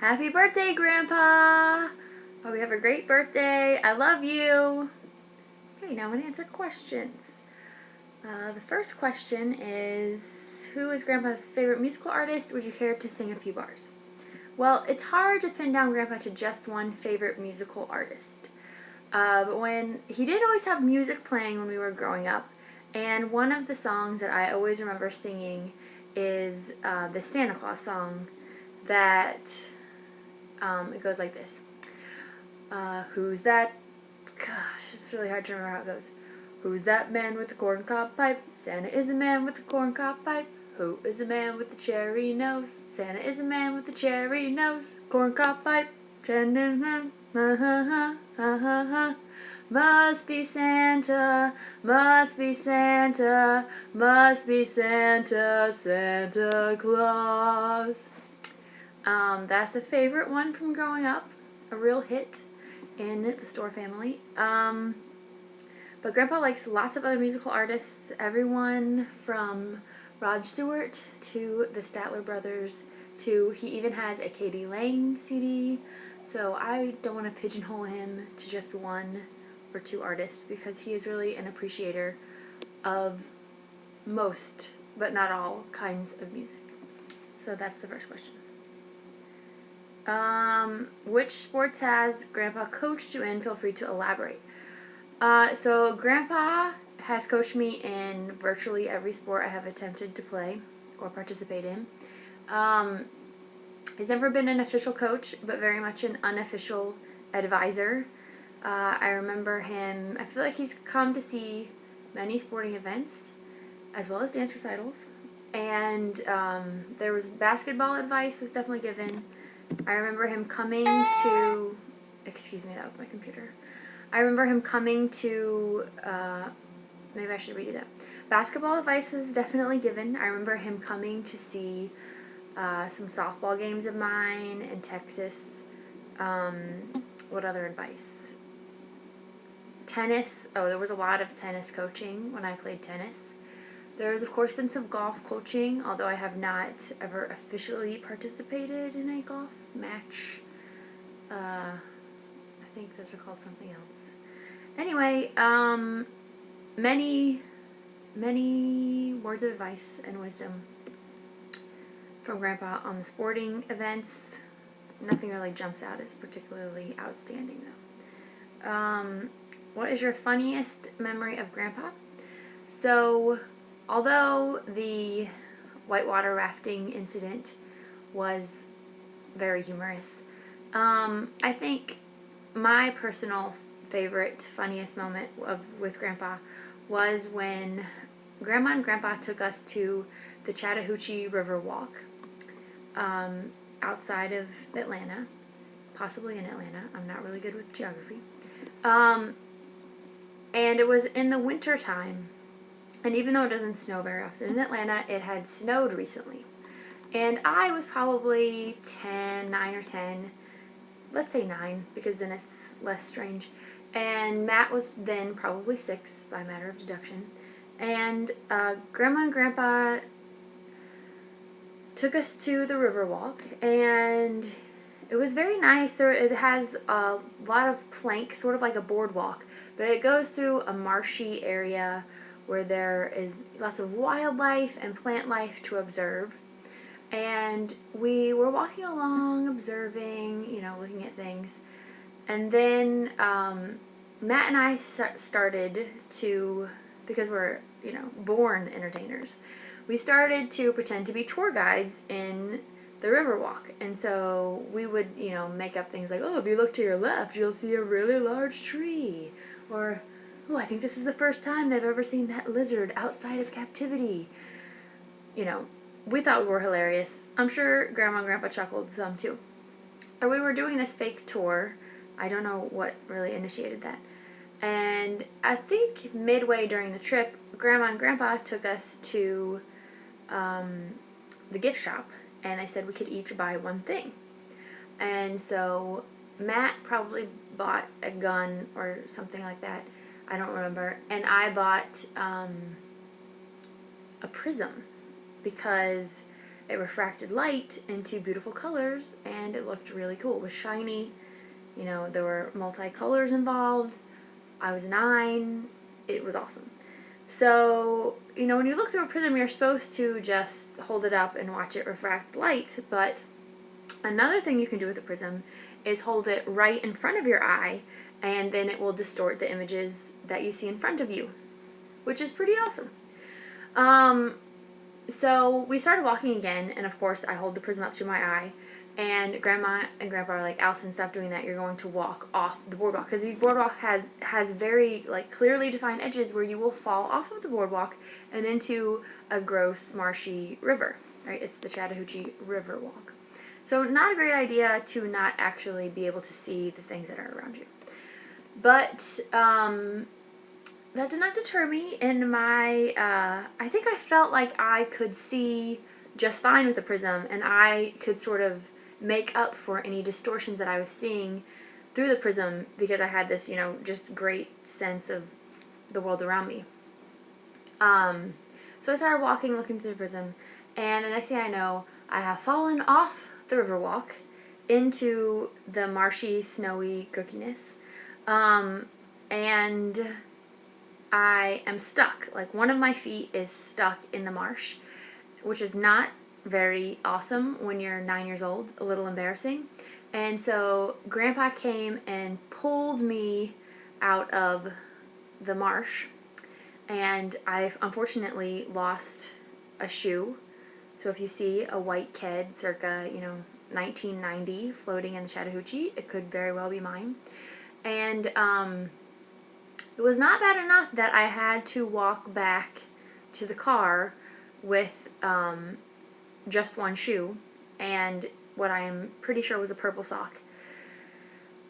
Happy birthday, Grandpa! Hope you have a great birthday. I love you. Okay, now I'm going to answer questions. The first question is, who is Grandpa's favorite musical artist? Would you care to sing a few bars? Well, it's hard to pin down Grandpa to just one favorite musical artist. But when he did always have music playing when we were growing up, and one of the songs that I always remember singing is the Santa Claus song that it goes like this. Who's that? Gosh, it's really hard to remember how it goes. Who's that man with the corncob pipe? Santa is a man with the corncob pipe. Who is the man with the cherry nose? Santa is a man with the cherry nose. Corncob pipe. Must be Santa, must be Santa, must be Santa, Santa Claus. That's a favorite one from growing up, a real hit in the Store family. But Grandpa likes lots of other musical artists, everyone from Rod Stewart to the Statler Brothers to he even has a Katie Lang CD. So I don't want to pigeonhole him to just one or two artists because he is really an appreciator of most, but not all, kinds of music. So that's the first question. Which sports has Grandpa coached you in? Feel free to elaborate. So Grandpa has coached me in virtually every sport I have attempted to play or participate in. He's never been an official coach, but very much an unofficial advisor. I remember him, I feel like he's come to see many sporting events, as well as dance recitals. And there was basketball advice was definitely given. I remember him coming to, excuse me, that was my computer. I remember him coming to, maybe I should read that. Basketball advice was definitely given. I remember him coming to see some softball games of mine in Texas. What other advice? Tennis. Oh, there was a lot of tennis coaching when I played tennis. There has, of course, been some golf coaching, although I have not ever officially participated in a golf match. I think those are called something else. Anyway, many words of advice and wisdom from Grandpa on the sporting events. Nothing really jumps out as particularly outstanding, though. What is your funniest memory of Grandpa? So, although the whitewater rafting incident was very humorous, I think my personal favorite, funniest moment with Grandpa was when Grandma and Grandpa took us to the Chattahoochee River Walk outside of Atlanta, possibly in Atlanta. I'm not really good with geography. And it was in the winter time, and even though it doesn't snow very often in Atlanta, it had snowed recently. And I was probably 9 or 10, let's say 9, because then it's less strange. And Matt was then probably 6 by matter of deduction. And Grandma and Grandpa took us to the Riverwalk, and it was very nice. It has a lot of planks, sort of like a boardwalk, but it goes through a marshy area where there is lots of wildlife and plant life to observe. And we were walking along, observing, looking at things. And then Matt and I started to, because we're, born entertainers, we started to pretend to be tour guides in the Riverwalk. And so we would, make up things like, oh, if you look to your left, you'll see a really large tree. Or, oh, I think this is the first time they've ever seen that lizard outside of captivity. We thought we were hilarious. I'm sure Grandma and Grandpa chuckled some too. And we were doing this fake tour. I don't know what really initiated that. And I think midway during the trip, Grandma and Grandpa took us to the gift shop, and they said we could each buy one thing. And so Matt probably bought a gun or something like that. I don't remember. And I bought a prism because it refracted light into beautiful colors, and it looked really cool. It was shiny. You know, there were multi-colors involved. I was 9. It was awesome. So, you know, when you look through a prism, you're supposed to just hold it up and watch it refract light, but another thing you can do with a prism is hold it right in front of your eye, and then it will distort the images that you see in front of you, which is pretty awesome. So we started walking again, and of course I hold the prism up to my eye, and Grandma and Grandpa are like, Allison, stop doing that. You're going to walk off the boardwalk, because the boardwalk has very like clearly defined edges where you will fall off of the boardwalk and into a gross, marshy river. Right? It's the Chattahoochee River Walk. So not a great idea to not actually be able to see the things that are around you. But that did not deter me in my, I think I felt like I could see just fine with the prism, and I could sort of make up for any distortions that I was seeing through the prism because I had this, you know, just great sense of the world around me. So I started walking, looking through the prism, and the next thing I know, I have fallen off the Riverwalk into the marshy, snowy gookiness, and I am stuck. Like, one of my feet is stuck in the marsh, which is not very awesome when you're 9 years old, a little embarrassing. And so Grandpa came and pulled me out of the marsh, and I unfortunately lost a shoe. So if you see a white kid circa, you know, 1990 floating in the Chattahoochee, it could very well be mine. And it was not bad enough that I had to walk back to the car with just one shoe and what I am pretty sure was a purple sock.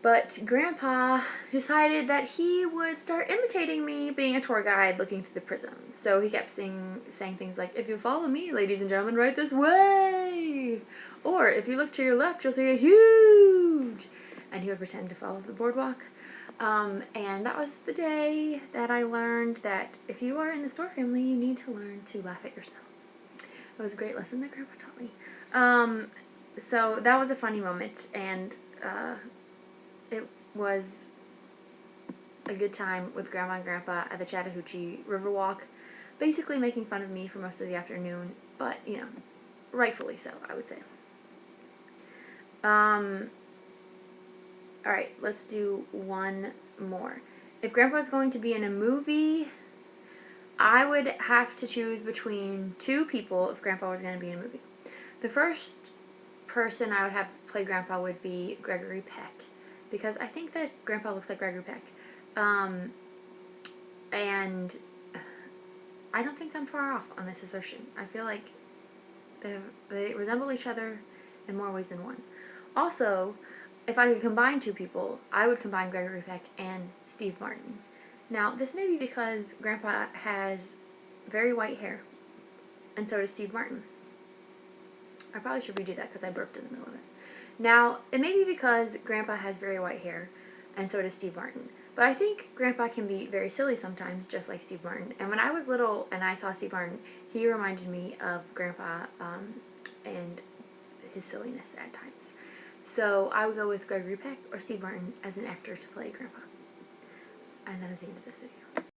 But Grandpa decided that he would start imitating me being a tour guide looking through the prism. So he kept saying things like, if you follow me, ladies and gentlemen, right this way. Or if you look to your left, you'll see a huge. And he would pretend to follow the boardwalk. And that was the day that I learned that if you are in the Storr family, you need to learn to laugh at yourself. It was a great lesson that Grandpa taught me. So that was a funny moment, and it was a good time with Grandma and Grandpa at the Chattahoochee Riverwalk, basically making fun of me for most of the afternoon, but, you know, rightfully so, I would say. Alright, let's do one more. If Grandpa's going to be in a movie, I would have to choose between 2 people if Grandpa was going to be in a movie. The first person I would have play Grandpa would be Gregory Peck, because I think that Grandpa looks like Gregory Peck. And I don't think I'm far off on this assertion. I feel like they resemble each other in more ways than one. Also, if I could combine 2 people, I would combine Gregory Peck and Steve Martin. Now, this may be because Grandpa has very white hair, and so does Steve Martin. I probably should redo that because I burped in the middle of it. Now, it may be because Grandpa has very white hair, and so does Steve Martin. But I think Grandpa can be very silly sometimes, just like Steve Martin. And when I was little and I saw Steve Martin, he reminded me of Grandpa and his silliness at times. So I would go with Gregory Peck or Steve Martin as an actor to play Grandpa. And that is the end of this video.